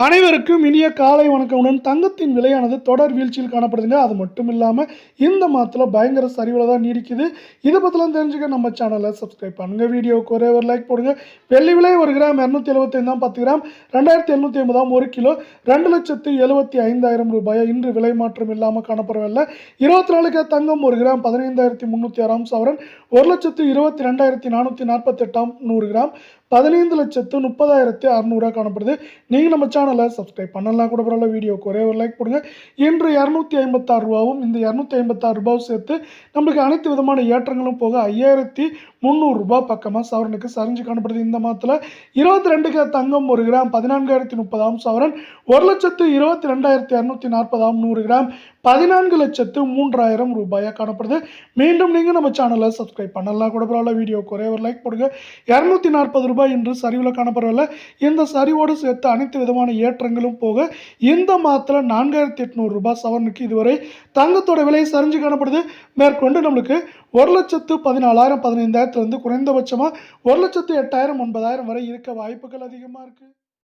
அனைவருக்கும் இனிய காலை வணக்கமுடன். தங்கத்தின் விலையானது தொடர் வீழ்ச்சியில் காணப்படுதுங்க. அது மட்டும் இல்லாமல் இந்த மாதத்தில் பயங்கர சரிவில் தான் நீடிக்குது. இதை பற்றிலாம் தெரிஞ்சுக்க நம்ம சேனலை சப்ஸ்கிரைப் பண்ணுங்கள். வீடியோவுக்கு ஒரே ஒரு லைக் போடுங்க. வெள்ளி விலை 1 கிராம் 275 தான். 10 கிராம் 2750 1 கிலோ 2,75,000 ரூபாய். இன்று விலை மாற்றம் இல்லாமல் காணப்படவில்லை. 24 கேரட் தங்கம் 1 கிராம் 15,306 சவரன் 1,22,448 100 கிராம் 15,30,600 காணப்படுது. நீங்கள் நம்ம சேனலை சப்ஸ்கிரைப் பண்ணலாம் கூட பரவாயில்ல. வீடியோக்கு ஒரே ஒரு லைக் போடுங்க. இன்று 256 ரூபாவும் இந்த 256 ரூபாவும் சேர்த்து நம்மளுக்கு அனைத்து விதமான ஏற்றங்களும் போக 5,300 ரூபாய் பக்கமாக சவரனுக்கு சரிஞ்சு காணப்படுது. இந்த மாதத்தில் 22 கேரட் தங்கம் 1 கிராம் 14,030 சவரன் 1,22,240 100 கிராம் 14,03,000 ரூபாயாக காணப்படுது. மீண்டும் நீங்கள் நம்ம சேனலை சப்ஸ்கிரைப் பண்ணலாம் கூட பரவாயில்ல. வீடியோக்கு ஒரே ஒரு லைக் போடுங்க. 240 ரூபாய் இன்று சரிவில் காணப்படவில்லை. இந்த சரிவோடு சேர்த்து அனைத்து விதமான ஏற்றங்களும் போக இந்த மாதத்தில் 4,800 ரூபாய் சவரனுக்கு இதுவரை தங்கத்தோட விலை சரிஞ்சு காணப்படுது. மேற்கொண்டு நம்மளுக்கு 1,14,000 15,000 குறைந்தபட்சமாக 1,08,000 9,000 வரை இருக்க வாய்ப்புகள் அதிகமாக இருக்குது.